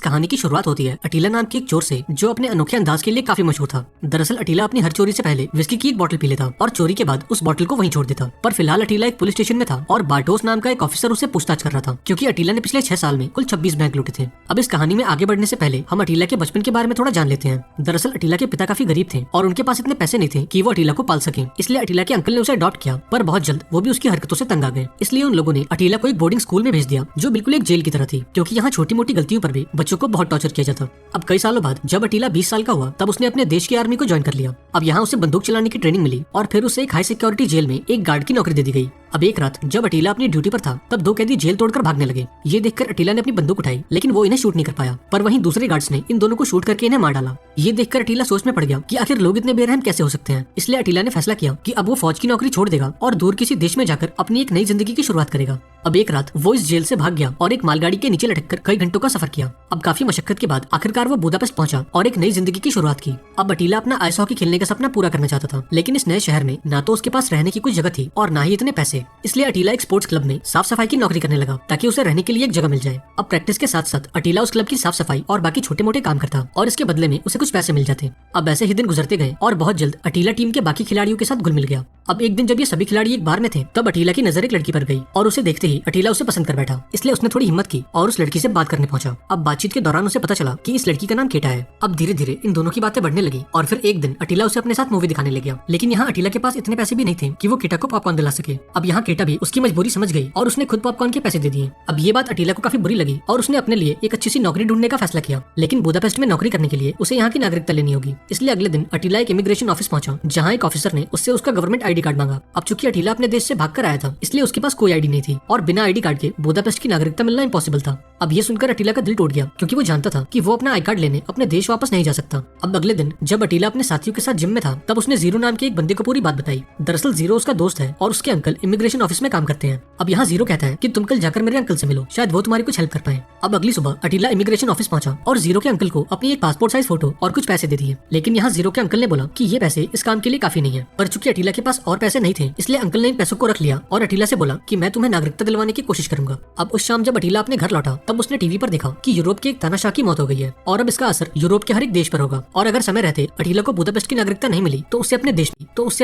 कहानी की शुरुआत होती है अटीला नाम के एक चोर से जो अपने अनोखे अंदाज के लिए काफी मशहूर था। दरअसल अटीला अपनी हर चोरी से पहले विस्की की एक बोतल पी लेता और चोरी के बाद उस बोतल को वहीं छोड़ देता। पर फिलहाल अटीला एक पुलिस स्टेशन में था और बार्टोस नाम का एक ऑफिसर उसे पूछताछ कर रहा था क्योंकि अटीला ने पिछले 6 साल में कुल 26 बैंक लूटे थे। अब इस कहानी में आगे बढ़ने से पहले हम अटीला के बचपन के बारे में थोड़ा जान लेते हैं। दरअसल अटीला के पिता काफी गरीब थे और उनके पास इतने पैसे नहीं थे कि वो अटीला को पाल सके, इसलिए अटीला के अंकल ने उसे अडॉप्ट किया। पर बहुत जल्द वो भी उसकी हरकतों से तंग आ गए, इसलिए उन लोगों ने अटीला को एक बोर्डिंग स्कूल में भेज दिया जो बिल्कुल एक जेल की तरह थी, क्योंकि यहाँ छोटी मोटी गलतियों पर भी बच्चों को बहुत टॉर्चर किया जाता। अब कई सालों बाद जब अटीला 20 साल का हुआ तब उसने अपने देश की आर्मी को ज्वाइन कर लिया। अब यहाँ उसे बंदूक चलाने की ट्रेनिंग मिली और फिर उसे एक हाई सिक्योरिटी जेल में एक गार्ड की नौकरी दे दी गई। अब एक रात जब अटीला अपनी ड्यूटी पर था तब 2 कैदी जेल तोड़कर भागने लगे। ये देखकर अटीला ने अपनी बंदूक उठाई, लेकिन वो इन्हें शूट नहीं कर पाया। पर वहीं दूसरे गार्ड्स ने इन दोनों को शूट करके इन्हें मार डाला। ये देखकर अटीला सोच में पड़ गया कि आखिर लोग इतने बेरहम कैसे हो सकते हैं। इसलिए अटीला ने फैसला किया कि अब वो फौज की नौकरी छोड़ देगा और दूर किसी देश में जाकर अपनी एक नई जिंदगी की शुरुआत करेगा। अब एक रात वो इस जेल से भाग गया और एक मालगाड़ी के नीचे लटक कर कई घंटों का सफर किया। अब काफी मशक्कत के बाद आखिरकार वो बुदापेस्ट पहुंचा और एक नई जिंदगी की शुरुआत की। अब अटीला अपना आइस हॉकी खेलने का सपना पूरा करना चाहता था, लेकिन इस नए शहर में ना तो उसके पास रहने की कोई जगह थी और ना ही इतने पैसे। इसलिए अटीला एक स्पोर्ट्स क्लब में साफ सफाई की नौकरी करने लगा ताकि उसे रहने के लिए एक जगह मिल जाए। अब प्रैक्टिस के साथ साथ अटीला उस क्लब की साफ सफाई और बाकी छोटे मोटे काम करता और इसके बदले में उसे कुछ पैसे मिल जाते। अब ऐसे ही दिन गुजरते गए और बहुत जल्द अटीला टीम के बाकी खिलाड़ियों के साथ घुल मिल गया। अब एक दिन जब ये सभी खिलाड़ी एक बार में थे तब अटीला की नजर एक लड़की पर गई और उसे देखते ही अटीला उसे पसंद कर बैठा। इसलिए उसने थोड़ी हिम्मत की और उस लड़की से बात करने पहुंचा। अब बातचीत के दौरान उसे पता चला कि इस लड़की का नाम केटा है। अब धीरे धीरे इन दोनों की बातें बढ़ने लगी और फिर एक दिन अटीला उसे अपने साथ मूवी दिखाने ले गया। लेकिन यहाँ अटीला के पास इतने पैसे भी नहीं थे कि वो केटा को पॉपकॉर्न दिला सके। अब यहाँ केटा भी उसकी मजबूरी समझ गई और उसने खुद पॉपकॉर्न के पैसे दे दिए। अब ये बात अटीला को काफी बुरी लगी और उसने अपने लिए एक अच्छी सी नौकरी ढूंढने का फैसला किया। लेकिन बुदापेस्ट में नौकरी करने के लिए उसे यहाँ की नागरिकता लेनी होगी। इसलिए अगले दिन अटीला एक इमिग्रेशन ऑफिस पहुंचा जहाँ एक ऑफिसर ने उससे उसका गवर्नमेंट आईडी कार्ड मांगा। अब चूंकि अटीला अपने देश से भागकर आया था इसलिए उसके पास कोई आईडी नहीं थी और बिना आईडी कार्ड के बुदापेस्ट की नागरिकता मिलना इम्पॉसिबल था। अब ये सुनकर अटीला का दिल टूट गया क्योंकि वो जानता था कि वो अपना आई कार्ड लेने अपने देश वापस नहीं जा सकता। अब अगले दिन जब अटीला अपने साथियों के साथ जिम में था तब उसने जीरो नाम के एक बंदे को पूरी बात बताई। दरअसल जीरो उसका दोस्त है और उसके अंकल इमिग्रेशन ऑफिस में काम करते हैं। अब यहाँ जीरो कहता है कि तुम कल जाकर मेरे अंकल से मिलो, शायद वो तुम्हारी कुछ हेल्प कर पाए। अब अगली सुबह अटीला इमिग्रेशन ऑफिस पहुंचा और जीरो के अंकल को अपनी एक पासपोर्ट साइज फोटो और कुछ पैसे दे दिए। लेकिन यहाँ जीरो के अंकल ने बोला कि ये पैसे इस काम के लिए काफी नहीं है। पर चूंकि अटीला के पास और पैसे नहीं थे इसलिए अंकल ने इन पैसों को रख लिया और अटीला से बोला कि मैं तुम्हें नागरिकता दिलवाने की कोशिश करूंगा। अब उस शाम जब अटीला अपने घर लौटा तब उसने टीवी पर देखा कि यूरोप के एक तानाशाह की मौत हो गई है और अब इसका असर यूरोप के हर एक देश पर होगा और अगर समय रहते अटीला को बुदापेस्ट की नागरिकता नहीं मिली तो उसे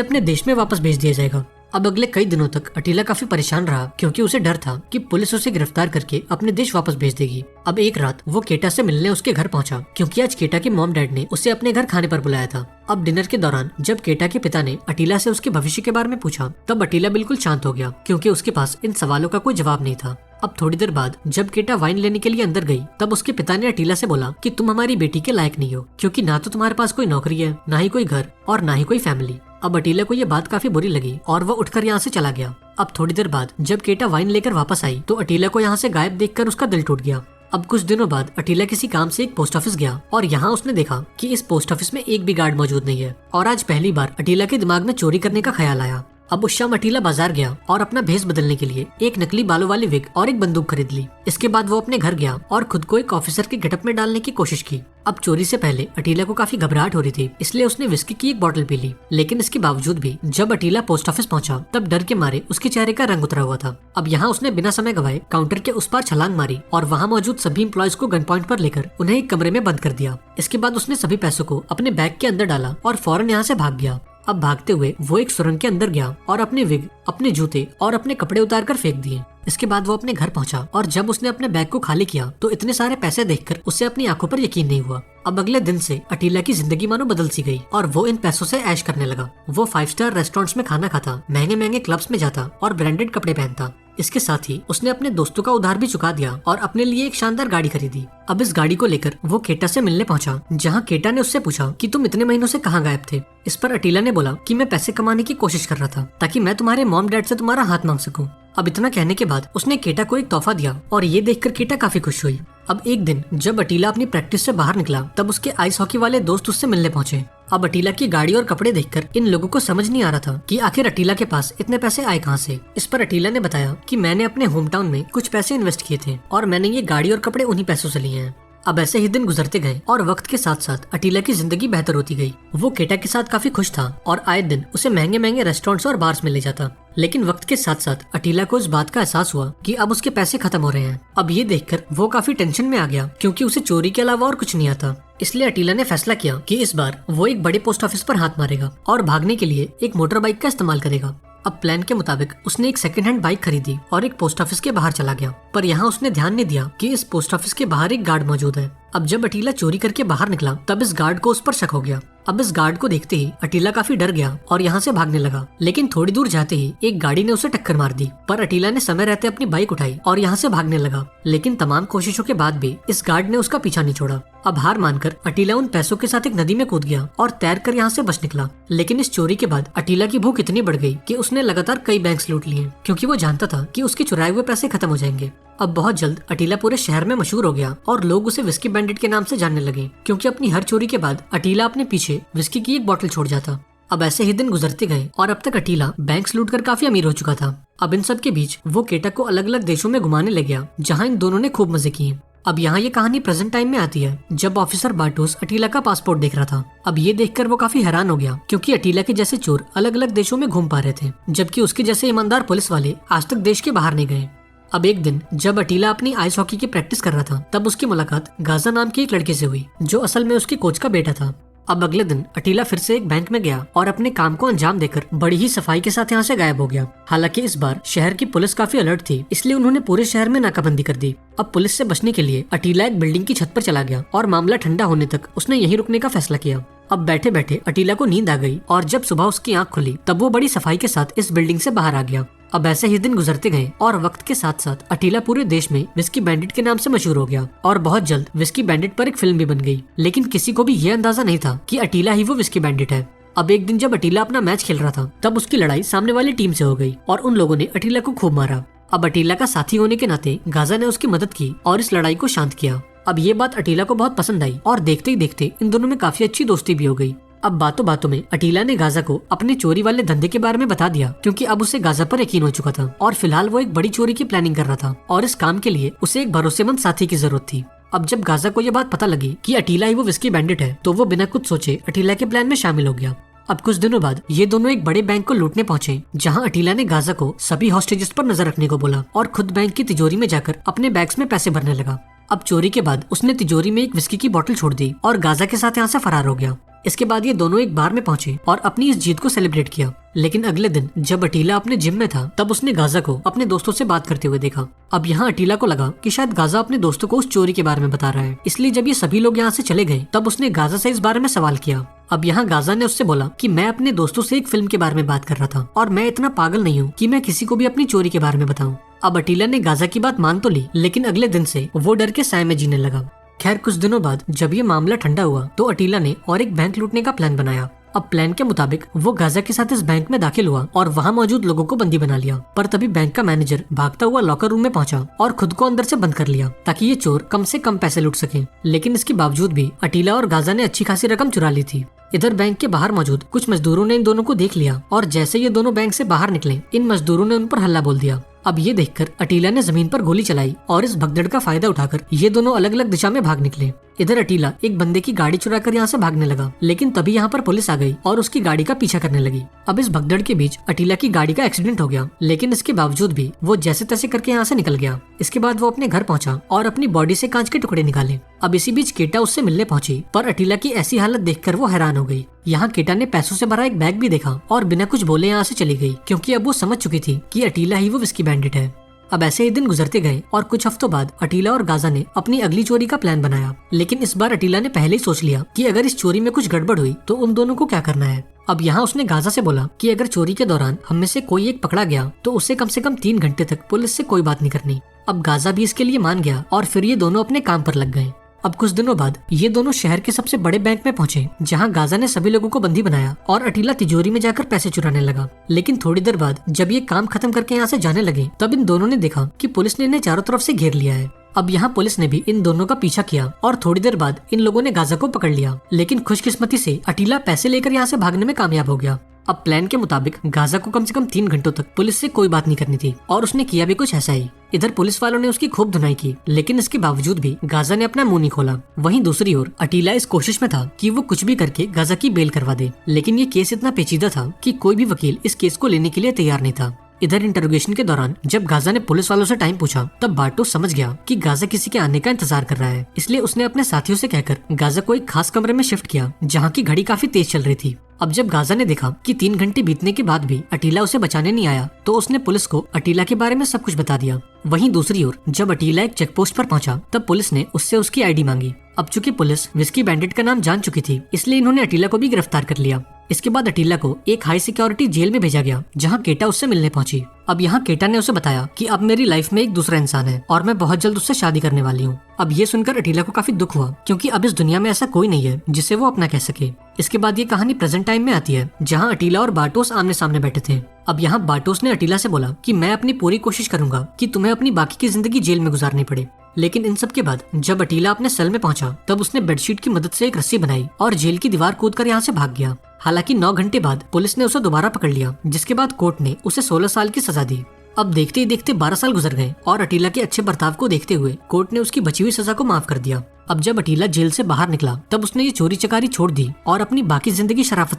अपने देश में वापस भेज दिया जाएगा। अब अगले कई दिनों तक अटीला काफी परेशान रहा क्योंकि उसे डर था कि पुलिस उसे गिरफ्तार करके अपने देश वापस भेज देगी। अब एक रात वो केटा से मिलने उसके घर पहुंचा क्योंकि आज केटा के मॉम डैड ने उसे अपने घर खाने पर बुलाया था। अब डिनर के दौरान जब केटा के पिता ने अटीला से उसके भविष्य के बारे में पूछा तब अटीला बिल्कुल शांत हो गया क्योंकि उसके पास इन सवालों का कोई जवाब नहीं था। अब थोड़ी देर बाद जब केटा वाइन लेने के लिए अंदर गई तब उसके पिता ने अटीला से बोला कि तुम हमारी बेटी के लायक नहीं हो क्योंकि ना तो तुम्हारे पास कोई नौकरी है, ना ही कोई घर और ना ही कोई फैमिली। अब अटीला को ये बात काफी बुरी लगी और वो उठकर यहाँ से चला गया। अब थोड़ी देर बाद जब केटा वाइन लेकर वापस आई तो अटीला को यहाँ से गायब देखकर उसका दिल टूट गया। अब कुछ दिनों बाद अटीला किसी काम से एक पोस्ट ऑफिस गया और यहाँ उसने देखा कि इस पोस्ट ऑफिस में एक भी गार्ड मौजूद नहीं है और आज पहली बार अटीला के दिमाग में चोरी करने का ख्याल आया। अब उस शाम अटीला बाजार गया और अपना भेस बदलने के लिए एक नकली बालों वाली विग और एक बंदूक खरीद ली। इसके बाद वो अपने घर गया और खुद को एक ऑफिसर के गेटअप में डालने की कोशिश की। अब चोरी से पहले अटीला को काफी घबराहट हो रही थी इसलिए उसने विस्की की एक बोतल पी ली। लेकिन इसके बावजूद भी जब अटीला पोस्ट ऑफिस पहुंचा तब डर के मारे उसके चेहरे का रंग उतरा हुआ था। अब यहाँ उसने बिना समय गवाए काउंटर के उस पार छलांग मारी और वहाँ मौजूद सभी एम्प्लॉयज को गन पॉइंट पर लेकर उन्हें एक कमरे में बंद कर दिया। इसके बाद उसने सभी पैसों को अपने बैग के अंदर डाला और फौरन यहाँ से भाग गया। अब भागते हुए वो एक सुरंग के अंदर गया और अपने विग, अपने जूते और अपने कपड़े उतार कर फेंक दिए। इसके बाद वो अपने घर पहुंचा और जब उसने अपने बैग को खाली किया तो इतने सारे पैसे देखकर उसे अपनी आंखों पर यकीन नहीं हुआ। अब अगले दिन से अटीला की जिंदगी मानो बदल सी गई और वो इन पैसों से ऐश करने लगा। वो 5 स्टार रेस्टोरेंट्स में खाना खाता, महंगे महंगे क्लब्स में जाता और ब्रांडेड कपड़े पहनता। इसके साथ ही उसने अपने दोस्तों का उधार भी चुका दिया और अपने लिए एक शानदार गाड़ी खरीदी। अब इस गाड़ी को लेकर वो केटा से मिलने पहुंचा जहां केटा ने उससे पूछा कि तुम इतने महीनों से कहां गायब थे। इस पर अटीला ने बोला कि मैं पैसे कमाने की कोशिश कर रहा था ताकि मैं तुम्हारे मॉम डैड से तुम्हारा हाथ मांग सकूं। अब इतना कहने के बाद उसने केटा को एक तोहफा दिया और ये देखकर केटा काफी खुश हुई। अब एक दिन जब अटीला अपनी प्रैक्टिस से बाहर निकला तब उसके आइस हॉकी वाले दोस्त उससे मिलने पहुंचे। अब अटीला की गाड़ी और कपड़े देखकर इन लोगों को समझ नहीं आ रहा था कि आखिर अटीला के पास इतने पैसे आए कहां से। इस पर अटीला ने बताया कि मैंने अपने होम टाउन में कुछ पैसे इन्वेस्ट किए थे और मैंने ये गाड़ी और कपड़े उन्हीं पैसों से लिए हैं। अब ऐसे ही दिन गुजरते गए और वक्त के साथ साथ अटीला की जिंदगी बेहतर होती गई। वो केटा के साथ काफी खुश था और आए दिन उसे महंगे महंगे रेस्टोरेंट्स और बार्स में ले जाता। लेकिन वक्त के साथ साथ अटीला को इस बात का एहसास हुआ कि अब उसके पैसे खत्म हो रहे हैं। अब ये देखकर वो काफी टेंशन में आ गया क्योंकि उसे चोरी के अलावा और कुछ नहीं आता। इसलिए अटीला ने फैसला किया कि इस बार वो एक बड़े पोस्ट ऑफिस पर हाथ मारेगा और भागने के लिए एक मोटर बाइक का इस्तेमाल करेगा। अब प्लान के मुताबिक उसने एक सेकंड हैंड बाइक खरीदी और एक पोस्ट ऑफिस के बाहर चला गया। पर यहाँ उसने ध्यान नहीं दिया कि इस पोस्ट ऑफिस के बाहर एक गार्ड मौजूद है। अब जब अटीला चोरी करके बाहर निकला तब इस गार्ड को उस पर शक हो गया। अब इस गार्ड को देखते ही अटीला काफी डर गया और यहाँ से भागने लगा। लेकिन थोड़ी दूर जाते ही एक गाड़ी ने उसे टक्कर मार दी। पर अटीला ने समय रहते अपनी बाइक उठाई और यहाँ से भागने लगा। लेकिन तमाम कोशिशों के बाद भी इस गार्ड ने उसका पीछा नहीं छोड़ा। अब हार मानकर अटीला उन पैसों के साथ एक नदी में कूद गया और तैरकर यहाँ से बच निकला। लेकिन इस चोरी के बाद अटीला की भूख इतनी बढ़ गई कि उसने लगातार कई बैंक्स लूट लिए क्योंकि वो जानता था कि उसके चुराए हुए पैसे खत्म हो जाएंगे। अब बहुत जल्द अटीला पूरे शहर में मशहूर हो गया और लोग उसे विस्की बैंडिट के नाम से जानने लगे क्योंकि अपनी हर चोरी के बाद अटीला अपने पीछे विस्की की एक बोतल छोड़ जाता। अब ऐसे ही दिन गुजरते गए और अब तक अटीला बैंक्स लूटकर काफी अमीर हो चुका था। अब इन सब के बीच वो केटक को अलग अलग देशों में घुमाने लग गया जहाँ इन दोनों ने खूब मजे किए। अब यहाँ ये कहानी प्रेजेंट टाइम में आती है जब ऑफिसर बार्टोस अटीला का पासपोर्ट देख रहा था। अब ये देखकर वो काफी हैरान हो गया क्योंकि अटीला के जैसे चोर अलग अलग देशों में घूम पा रहे थे जबकि उसके जैसे ईमानदार पुलिस वाले आज तक देश के बाहर नहीं गए। अब एक दिन जब अटीला अपनी आइस हॉकी की प्रैक्टिस कर रहा था तब उसकी मुलाकात गाजा नाम की एक लड़के से हुई जो असल में उसके कोच का बेटा था। अब अगले दिन अटीला फिर से एक बैंक में गया और अपने काम को अंजाम देकर बड़ी ही सफाई के साथ यहाँ से गायब हो गया। हालांकि इस बार शहर की पुलिस काफी अलर्ट थी इसलिए उन्होंने पूरे शहर में नाकाबंदी कर दी। अब पुलिस से बचने के लिए अटीला एक बिल्डिंग की छत पर चला गया और मामला ठंडा होने तक उसने यहीं रुकने का फैसला किया। अब बैठे बैठे अटीला को नींद आ गई और जब सुबह उसकी आंख खुली तब वो बड़ी सफाई के साथ इस बिल्डिंग से बाहर आ गया। अब ऐसे ही दिन गुजरते गए और वक्त के साथ साथ अटीला पूरे देश में विस्की बैंडिट के नाम से मशहूर हो गया और बहुत जल्द विस्की बैंडिट पर एक फिल्म भी बन गई। लेकिन किसी को भी ये अंदाजा नहीं था कि अटीला ही वो विस्की बैंडिट है। अब एक दिन जब अटीला अपना मैच खेल रहा था तब उसकी लड़ाई सामने वाली टीम से हो गई और उन लोगों ने अटीला को खूब मारा। अब अटीला का साथी होने के नाते गाजा ने उसकी मदद की और इस लड़ाई को शांत किया। अब ये बात अटीला को बहुत पसंद आई और देखते ही देखते इन दोनों में काफी अच्छी दोस्ती भी हो गई। अब बातों बातों में अटीला ने गाजा को अपने चोरी वाले धंधे के बारे में बता दिया क्योंकि अब उसे गाजा पर यकीन हो चुका था और फिलहाल वो एक बड़ी चोरी की प्लानिंग कर रहा था और इस काम के लिए उसे एक भरोसेमंद साथी की जरूरत थी। अब जब गाजा को ये बात पता लगी कि अटीला ही वो विस्की बैंडिट है तो वो बिना कुछ सोचे अटीला के प्लान में शामिल हो गया। अब कुछ दिनों बाद ये दोनों एक बड़े बैंक को लूटने पहुंचे जहां अटीला ने गाजा को सभी हॉस्टेजेस पर नजर रखने को बोला और खुद बैंक की तिजोरी में जाकर अपने बैग्स में पैसे भरने लगा। अब चोरी के बाद उसने तिजोरी में एक विस्की की बोतल छोड़ दी और गाजा के साथ यहाँ से फरार हो गया। इसके बाद ये दोनों एक बार में पहुंचे और अपनी इस जीत को सेलिब्रेट किया। लेकिन अगले दिन जब अटीला अपने जिम में था तब उसने गाजा को अपने दोस्तों से बात करते हुए देखा। अब यहाँ अटीला को लगा कि शायद गाजा अपने दोस्तों को उस चोरी के बारे में बता रहा है, इसलिए जब ये सभी लोग यहाँ से चले गए तब उसने गाजा से इस बारे में सवाल किया। अब यहाँ गाजा ने उससे बोला कि मैं अपने दोस्तों से एक फिल्म के बारे में बात कर रहा था और मैं इतना पागल नहीं हूँ कि मैं किसी को भी अपनी चोरी के बारे में बताऊँ। अब अटीला ने गाजा की बात मान तो ली लेकिन अगले दिन से वो डर के साए में जीने लगा। खैर कुछ दिनों बाद जब ये मामला ठंडा हुआ तो अटीला ने और एक बैंक लूटने का प्लान बनाया। अब प्लान के मुताबिक वो गाजा के साथ इस बैंक में दाखिल हुआ और वहाँ मौजूद लोगों को बंदी बना लिया। पर तभी बैंक का मैनेजर भागता हुआ लॉकर रूम में पहुंचा और खुद को अंदर से बंद कर लिया ताकि ये चोर कम से कम पैसे लूट सकें। लेकिन इसके बावजूद भी अटीला और गाजा ने अच्छी खासी रकम चुरा ली थी। इधर बैंक के बाहर मौजूद कुछ मजदूरों ने इन दोनों को देख लिया और जैसे ये दोनों बैंक से बाहर निकले इन मजदूरों ने उन पर हल्ला बोल दिया। अब ये देखकर अटीला ने जमीन पर गोली चलाई और इस भगदड़ का फायदा उठाकर ये दोनों अलग अलग दिशा में भाग निकले। इधर अटीला एक बंदे की गाड़ी चुराकर यहाँ से भागने लगा लेकिन तभी यहाँ पर पुलिस आ गई और उसकी गाड़ी का पीछा करने लगी। अब इस भगदड़ के बीच अटीला की गाड़ी का एक्सीडेंट हो गया लेकिन इसके बावजूद भी वो जैसे तैसे करके यहाँ से निकल गया। इसके बाद वो अपने घर पहुंचा और अपनी बॉडी से कांच के टुकड़े निकाले। अब इसी बीच केटा उससे मिलने पहुंची पर अटीला की ऐसी हालत देखकर वो हैरान हो गई। यहाँ केटा ने पैसों से भरा एक बैग भी देखा और बिना कुछ बोले यहाँ से चली गई क्योंकि अब वो समझ चुकी थी कि अटीला ही वो विस्की बैंडिट है। अब ऐसे ही दिन गुजरते गए और कुछ हफ्तों बाद अटीला और गाजा ने अपनी अगली चोरी का प्लान बनाया। लेकिन इस बार अटीला ने पहले ही सोच लिया कि अगर इस चोरी में कुछ गड़बड़ हुई तो उन दोनों को क्या करना है। अब यहाँ उसने गाजा से बोला कि अगर चोरी के दौरान हम में से कोई एक पकड़ा गया तो उसे कम से कम 3 घंटे तक पुलिस से कोई बात नहीं करनी। अब गाजा भी इसके लिए मान गया और फिर ये दोनों अपने काम पर लग गए। अब कुछ दिनों बाद ये दोनों शहर के सबसे बड़े बैंक में पहुंचे जहां गाजा ने सभी लोगों को बंदी बनाया और अटीला तिजोरी में जाकर पैसे चुराने लगा। लेकिन थोड़ी देर बाद जब ये काम खत्म करके यहाँ से जाने लगे तब इन दोनों ने देखा कि पुलिस ने इन्हें चारों तरफ से घेर लिया है। अब यहाँ पुलिस ने भी इन दोनों का पीछा किया और थोड़ी देर बाद इन लोगों ने गाजा को पकड़ लिया। लेकिन खुशकिस्मती से अटीला पैसे लेकर यहाँ से भागने में कामयाब हो गया। अब प्लान के मुताबिक गाजा को कम से कम 3 घंटों तक पुलिस से कोई बात नहीं करनी थी और उसने किया भी कुछ ऐसा ही। इधर पुलिस वालों ने उसकी खूब धुनाई की लेकिन इसके बावजूद भी गाजा ने अपना मुंह नहीं खोला। वहीं दूसरी ओर अटीला इस कोशिश में था कि वो कुछ भी करके गाजा की बेल करवा दे। लेकिन ये केस इतना पेचीदा था कि कोई भी वकील इस केस को लेने के लिए तैयार नहीं था। इधर इंटरोगेशन के दौरान जब गाजा ने पुलिस वालों से टाइम पूछा तब बार्टोस समझ गया कि गाजा किसी के आने का इंतजार कर रहा है, इसलिए उसने अपने साथियों से कहकर गाजा को एक खास कमरे में शिफ्ट किया जहाँ की घड़ी काफी तेज चल रही थी। अब जब गाजा ने देखा कि 3 घंटे बीतने के बाद भी अटीला उसे बचाने नहीं आया तो उसने पुलिस को अटीला के बारे में सब कुछ बता दिया। वहीं दूसरी ओर जब अटीला एक चेक पोस्ट पर पहुंचा तब पुलिस ने उससे उसकी आईडी मांगी। अब चूंकि पुलिस विस्की बैंडिट का नाम जान चुकी थी इसलिए इन्होंने अटीला को भी गिरफ्तार कर लिया। इसके बाद अटीला को एक हाई सिक्योरिटी जेल में भेजा गया जहाँ केटा उससे मिलने पहुंची। अब यहाँ केटा ने उसे बताया कि अब मेरी लाइफ में एक दूसरा इंसान है और मैं बहुत जल्द उससे शादी करने वाली हूँ। अब ये सुनकर अटीला को काफी दुख हुआ क्योंकि अब इस दुनिया में ऐसा कोई नहीं है जिसे वो अपना कह सके। इसके बाद ये कहानी प्रेजेंट टाइम में आती है जहाँ अटीला और बार्टोस आमने सामने बैठे थे। अब यहाँ बार्टोस ने अटीला से बोला कि मैं अपनी पूरी कोशिश करूंगा कि तुम्हें अपनी बाकी की जिंदगी जेल में गुजारनी पड़े। लेकिन इन सब के बाद जब अटीला अपने सेल में पहुंचा तब उसने बेडशीट की मदद से एक रस्सी बनाई और जेल की दीवार कूदकर यहाँ से भाग गया। हालांकि 9 घंटे बाद पुलिस ने उसे दोबारा पकड़ लिया जिसके बाद कोर्ट ने उसे 16 साल की सजा दी। अब देखते ही देखते 12 साल गुजर गए और अटीला के अच्छे बर्ताव को देखते हुए कोर्ट ने उसकी बची हुई सजा को माफ कर दिया। अब जब अटीला जेल से बाहर निकला तब उसने ये चोरी चकारी छोड़ दी और अपनी बाकी जिंदगी शराफत